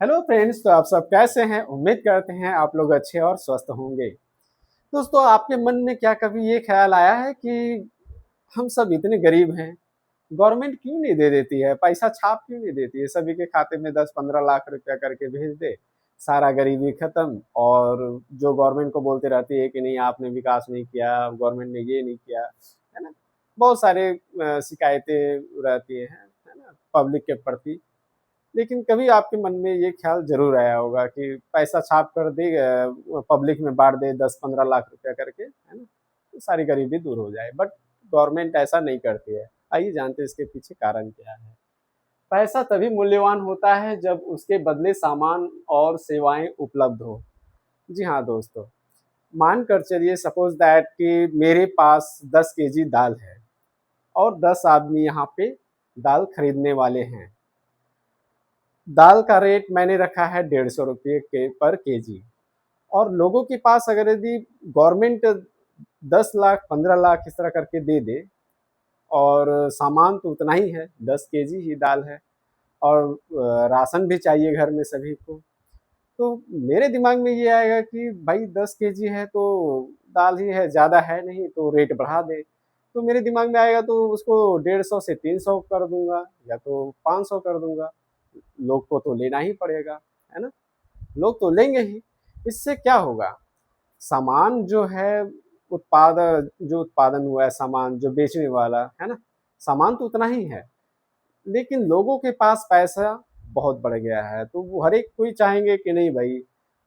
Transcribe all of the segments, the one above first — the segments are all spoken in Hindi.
हेलो फ्रेंड्स, तो आप सब कैसे हैं? उम्मीद करते हैं आप लोग अच्छे और स्वस्थ होंगे। दोस्तों, आपके मन में क्या कभी ये ख्याल आया है कि हम सब इतने गरीब हैं, गवर्नमेंट क्यों नहीं दे देती है, पैसा छाप क्यों नहीं देती है, सभी के खाते में 10-15 लाख रुपया करके भेज दे, सारा गरीबी खत्म। और जो गवर्नमेंट को बोलते रहती है कि नहीं आपने विकास नहीं किया, गवर्नमेंट ने ये नहीं किया, है ना? बहुत सारे शिकायतें रहती हैं, है ना, पब्लिक के प्रति। लेकिन कभी आपके मन में ये ख्याल ज़रूर आया होगा कि पैसा छाप कर दे, पब्लिक में बाँट दे 10-15 लाख रुपया करके, है ना? तो सारी गरीबी दूर हो जाए। बट गवर्नमेंट ऐसा नहीं करती है। आइए जानते हैं इसके पीछे कारण क्या है। पैसा तभी मूल्यवान होता है जब उसके बदले सामान और सेवाएँ उपलब्ध हो। जी हाँ दोस्तों, मान कर चलिए सपोज़ दैट कि मेरे पास 10 केजी दाल है और 10 आदमी यहाँ पे दाल खरीदने वाले हैं। दाल का रेट मैंने रखा है 150 रुपये के पर केजी। और लोगों के पास अगर यदि गवर्नमेंट 10 लाख 15 लाख इस तरह करके दे दे और सामान तो उतना ही है, 10 केजी ही दाल है और राशन भी चाहिए घर में सभी को। तो मेरे दिमाग में ये आएगा कि भाई 10 केजी है तो दाल ही है, ज़्यादा है नहीं तो रेट बढ़ा दे। तो मेरे दिमाग में आएगा तो उसको 150 से 300 कर दूंगा या तो 500 कर दूंगा। लोग को तो लेना ही पड़ेगा, है ना? लोग तो लेंगे ही। इससे क्या होगा? सामान जो है, जो उत्पादन हुआ है, सामान जो बेचने वाला है ना, सामान तो उतना ही है, लेकिन लोगों के पास पैसा बहुत बढ़ गया है। तो वो हर एक कोई चाहेंगे कि नहीं भाई,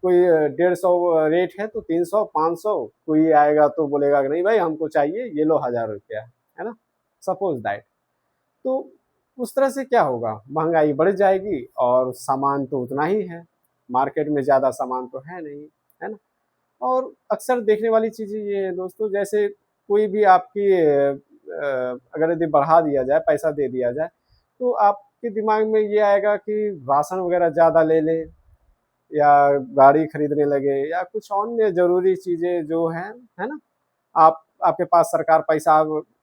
कोई 150 रेट है तो 300 500, कोई आएगा तो बोलेगा कि नहीं भाई हमको चाहिए, ये लो 1000 रुपया, है ना? Suppose that. तो उस तरह से क्या होगा, महंगाई बढ़ जाएगी और सामान तो उतना ही है, मार्केट में ज़्यादा सामान तो है नहीं, है ना? और अक्सर देखने वाली चीज़ें ये है दोस्तों, जैसे कोई भी आपकी अगर यदि बढ़ा दिया जाए, पैसा दे दिया जाए, तो आपके दिमाग में ये आएगा कि राशन वगैरह ज़्यादा ले लें या गाड़ी खरीदने लगे या कुछ अन्य ज़रूरी चीज़ें जो हैं, है ना? आप आपके पास सरकार पैसा,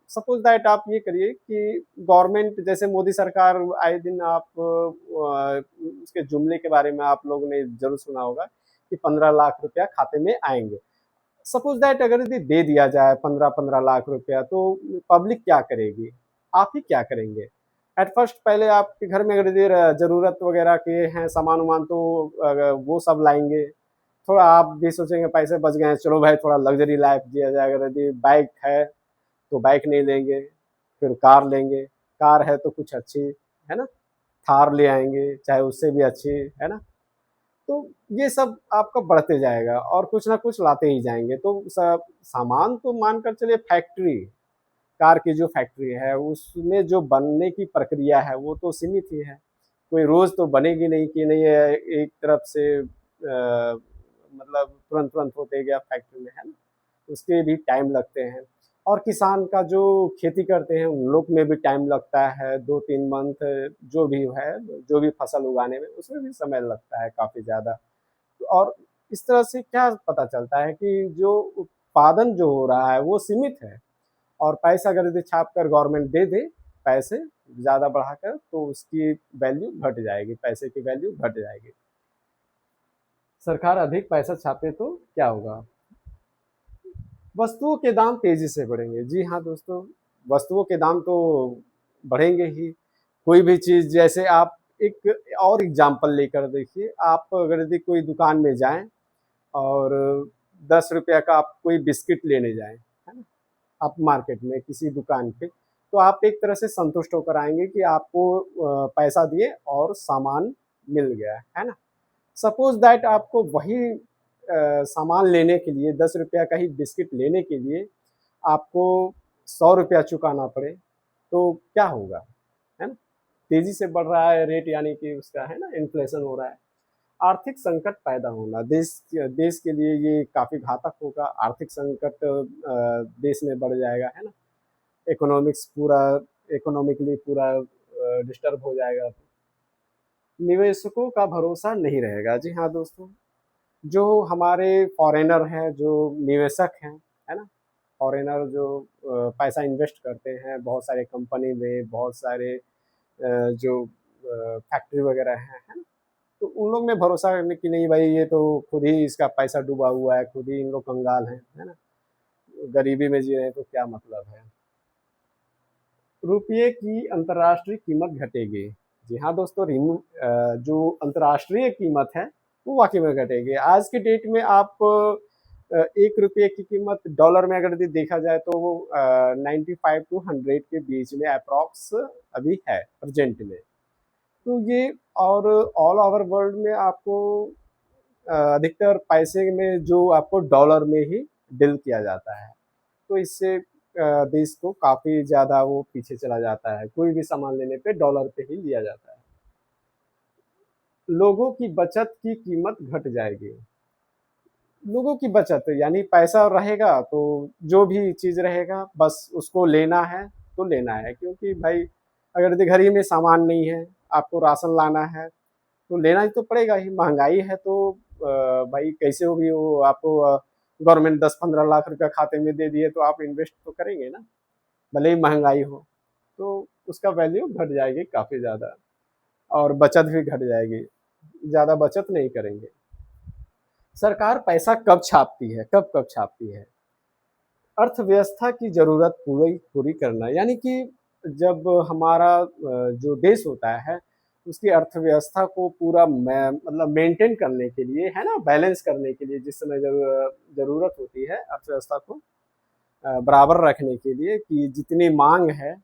सपोज दैट आप ये करिए कि गवर्नमेंट जैसे मोदी सरकार आए दिन आप उसके जुमले के बारे में आप लोगों ने जरूर सुना होगा कि 15 लाख रुपया खाते में आएंगे। सपोज दैट अगर यदि दे दिया जाए 15-15 लाख रुपया, तो पब्लिक क्या करेगी? आप ही क्या करेंगे? एट फर्स्ट पहले आपके घर में अगर यदि जरूरत वगैरह के हैं सामान वामान, तो वो सब लाएंगे। थोड़ा आप भी सोचेंगे पैसे बच गए हैं, चलो भाई थोड़ा लग्जरी लाइफ जिया जाए। अगर यदि बाइक है तो बाइक नहीं लेंगे, फिर कार लेंगे। कार है तो कुछ अच्छी, है ना, थार ले आएंगे, चाहे उससे भी अच्छी, है ना? तो ये सब आपका बढ़ते जाएगा और कुछ ना कुछ लाते ही जाएंगे। तो सब सामान तो मानकर चलिए, फैक्ट्री, कार की जो फैक्ट्री है उसमें जो बनने की प्रक्रिया है वो तो सीमित ही है। कोई रोज तो बनेगी नहीं कि नहीं एक तरफ से मतलब तुरंत तुरंत होते गया फैक्ट्री में, है ना? उसके भी टाइम लगते हैं। और किसान का जो खेती करते हैं उन लोग में भी टाइम लगता है, 2-3 मंथ, जो भी है, जो भी फसल उगाने में उसमें भी समय लगता है काफ़ी ज़्यादा। और इस तरह से क्या पता चलता है कि जो उत्पादन जो हो रहा है वो सीमित है। और पैसा अगर यदि छाप कर गवर्नमेंट दे दे, पैसे ज़्यादा बढ़ाकर, तो उसकी वैल्यू घट जाएगी, पैसे की वैल्यू घट जाएगी। सरकार अधिक पैसा छापे तो क्या होगा? वस्तुओं के दाम तेजी से बढ़ेंगे। जी हाँ दोस्तों, वस्तुओं के दाम तो बढ़ेंगे ही। कोई भी चीज़, जैसे आप एक और एग्जांपल लेकर देखिए, आप अगर यदि कोई दुकान में जाएं और 10 रुपया का आप कोई बिस्किट लेने जाएं, है ना, आप मार्केट में किसी दुकान पे, तो आप एक तरह से संतुष्ट होकर आएंगे कि आपको पैसा दिए और सामान मिल गया, है ना? सपोज दैट आपको वही सामान लेने के लिए, 10 रुपया का ही बिस्किट लेने के लिए आपको 100 रुपया चुकाना पड़े, तो क्या होगा? है ना? तेजी से बढ़ रहा है रेट, यानी कि उसका, है ना, इन्फ्लेशन हो रहा है। आर्थिक संकट पैदा होना, देश देश के लिए ये काफ़ी घातक होगा। आर्थिक संकट देश में बढ़ जाएगा, है ना? इकोनॉमिक्स पूरा, इकोनॉमिकली पूरा डिस्टर्ब हो जाएगा। निवेशकों का भरोसा नहीं रहेगा। जी हाँ दोस्तों, जो हमारे फॉरेनर हैं, जो निवेशक हैं, है ना, फॉरेनर जो पैसा इन्वेस्ट करते हैं बहुत सारे कंपनी में, बहुत सारे जो फैक्ट्री वगैरह हैं, है ना, तो उन लोग में भरोसा करने की नहीं, भाई ये तो खुद ही इसका पैसा डूबा हुआ है, खुद ही इन लोग कंगाल हैं, है ना? गरीबी में जी रहे हैं तो क्या मतलब है? रुपये की अंतर्राष्ट्रीय कीमत घटेगी। जी हाँ दोस्तों, जो अंतर्राष्ट्रीय कीमत है वो वाकई में घटेगी। आज के डेट में आप 1 रुपये की कीमत डॉलर में अगर यदि देखा जाए तो वो 95 टू 100 के बीच में अप्रॉक्स अभी है प्रेजेंट में। तो ये और ऑल ओवर वर्ल्ड में आपको अधिकतर पैसे में जो आपको डॉलर में ही डील किया जाता है। तो इससे देश को काफ़ी ज़्यादा वो पीछे चला जाता है। कोई भी सामान लेने पे डॉलर पे ही लिया जाता है। लोगों की बचत की कीमत घट जाएगी। लोगों की बचत यानी पैसा रहेगा तो जो भी चीज़ रहेगा बस उसको लेना है तो लेना है, क्योंकि भाई अगर यदि घर ही में सामान नहीं है, आपको राशन लाना है तो लेना ही तो पड़ेगा ही। महंगाई है तो भाई कैसे हो भी वो आपको गवर्नमेंट 10-15 लाख रुपया खाते में दे दिए तो आप इन्वेस्ट तो करेंगे ना, भले ही महंगाई हो। तो उसका वैल्यू घट जाएगी काफ़ी ज़्यादा, और बचत भी घट जाएगी, ज़्यादा बचत नहीं करेंगे। सरकार पैसा कब छापती है, कब कब छापती है? अर्थव्यवस्था की ज़रूरत पूरी पूरी करना, यानी कि जब हमारा जो देश होता है उसकी अर्थव्यवस्था को पूरा मतलब मेंटेन करने के लिए, है ना, बैलेंस करने के लिए जिस समय ज़रूरत होती है अर्थव्यवस्था को बराबर रखने के लिए कि जितनी मांग है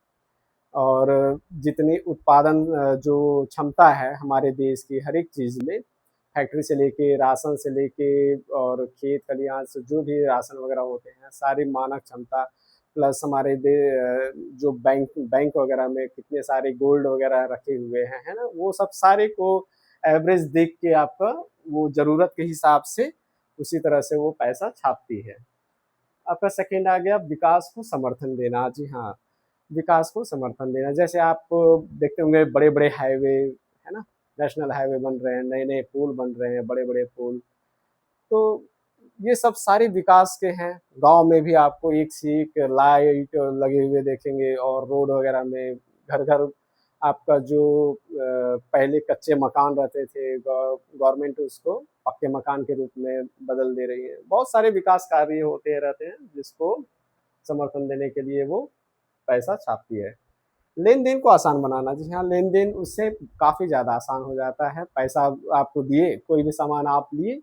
और जितनी उत्पादन जो क्षमता है हमारे देश की हर एक चीज़ में, फैक्ट्री से लेके राशन से लेके और खेत खलिहान से जो भी राशन वगैरह होते हैं, सारी मानक क्षमता प्लस हमारे जो बैंक बैंक वगैरह में कितने सारे गोल्ड वगैरह रखे हुए हैं, है ना, वो सब सारे को एवरेज देख के आपका वो ज़रूरत के हिसाब से उसी तरह से वो पैसा छापती है। आपका सेकंड आ गया विकास को समर्थन देना। जी हाँ, विकास को समर्थन देना। जैसे आप देखते होंगे बड़े-बड़े हाईवे, है ना? नेशनल हाईवे बन रहे हैं, नए-नए पुल बन रहे हैं, बड़े-बड़े पुल। तो ये सब सारे विकास के हैं। गाँव में भी आपको एक से एक लाइट लगे हुए देखेंगे और रोड वगैरह में घर-घर आपका जो पहले कच्चे मकान रहते थे, गवर्नमेंट उसको पक्के मकान के रूप में बदल दे रही है। बहुत सारे विकास कार्य होते रहते हैं, जिसको समर्थन देने के लिए वो पैसा छापती है। लेन-देन को आसान बनाना, जी हाँ, लेन-देन उससे काफ़ी ज़्यादा आसान हो जाता है। पैसा आपको दिए, कोई भी सामान आप लिए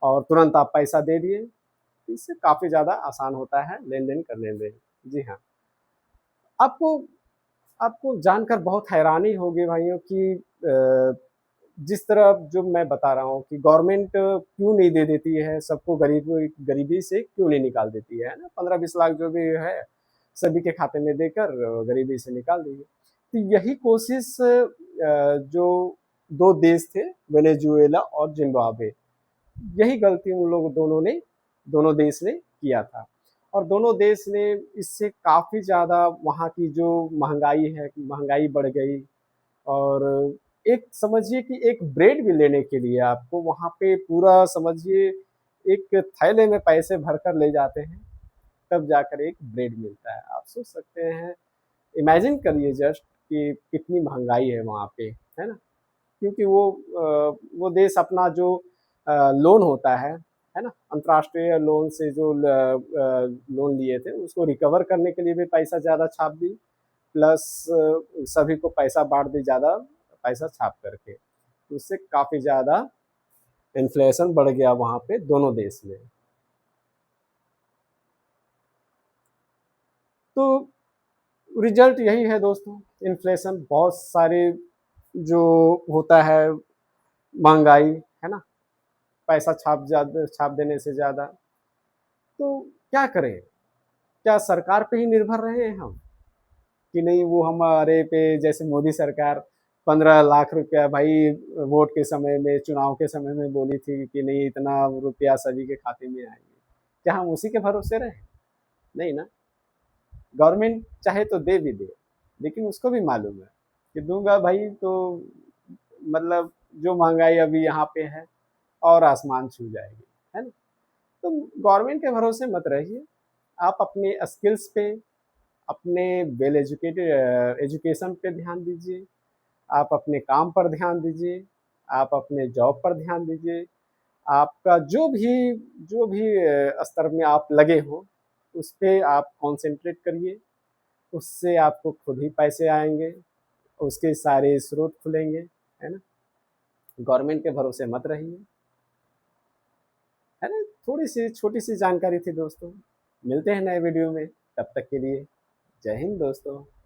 और तुरंत आप पैसा दे दिए, इससे काफ़ी ज़्यादा आसान होता है लेन-देन करने में। जी हाँ। आपको आपको जानकर बहुत हैरानी होगी भाइयों कि जिस तरह जो मैं बता रहा हूँ कि गवर्नमेंट क्यों नहीं दे देती है सबको, गरीबी से क्यों नहीं निकाल देती है ना, 15-20 लाख जो भी है सभी के खाते में देकर गरीबी से निकाल दी है। तो यही कोशिश जो 2 देश थे, वेनेजुएला और ज़िम्बाब्वे, यही गलती उन लोग दोनों देश ने किया था। और दोनों देश ने इससे काफ़ी ज़्यादा वहाँ की जो महँगाई है, महँगाई बढ़ गई। और एक समझिए कि एक ब्रेड भी लेने के लिए आपको वहाँ पे पूरा समझिए एक थैले में पैसे भरकर ले जाते हैं, तब जाकर एक ब्रेड मिलता है। आप सोच सकते हैं, इमेजिन करिए जस्ट कि कितनी महँगाई है वहाँ पे, है ना? क्योंकि वो देश अपना जो लोन होता है ना? अंतर्राष्ट्रीय लोन से जो लोन लिए थे उसको रिकवर करने के लिए भी पैसा ज़्यादा छाप दी, प्लस सभी को पैसा बाँट दी ज़्यादा पैसा छाप करके। तो उससे काफ़ी ज़्यादा इन्फ्लेशन बढ़ गया वहाँ पे दोनों देश में। तो रिज़ल्ट यही है दोस्तों, इन्फ्लेशन बहुत सारे जो होता है महँगाई, है ना? पैसा छाप देने से ज़्यादा। तो क्या करें? क्या सरकार पे ही निर्भर रहे हैं हम? कि नहीं वो हमारे पे जैसे मोदी सरकार 15 लाख रुपया भाई वोट के समय में, चुनाव के समय में बोली थी कि नहीं इतना रुपया सभी के खाते में आएँगे। क्या हम उसी के भरोसे रहें? नहीं ना। गवर्नमेंट चाहे तो दे भी दे, लेकिन उसको भी मालूम है कि दूँगा भाई तो मतलब जो महँगाई अभी यहाँ पे है और आसमान छू जाएगी, है ना? तो गवर्नमेंट के भरोसे मत रहिए। आप अपने स्किल्स पे, अपने वेल एजुकेटेड एजुकेशन पे ध्यान दीजिए, आप अपने काम पर ध्यान दीजिए, आप अपने जॉब पर ध्यान दीजिए। आपका जो भी स्तर में आप लगे हो, उस पे आप कॉन्सेंट्रेट करिए। उससे आपको खुद ही पैसे आएँगे, उसके सारे स्रोत खुलेंगे, है ना? गवर्नमेंट के भरोसे मत रहिए, है ना? थोड़ी-सी छोटी-सी जानकारी थी दोस्तों। मिलते हैं नए वीडियो में, तब तक के लिए जय हिंद दोस्तों।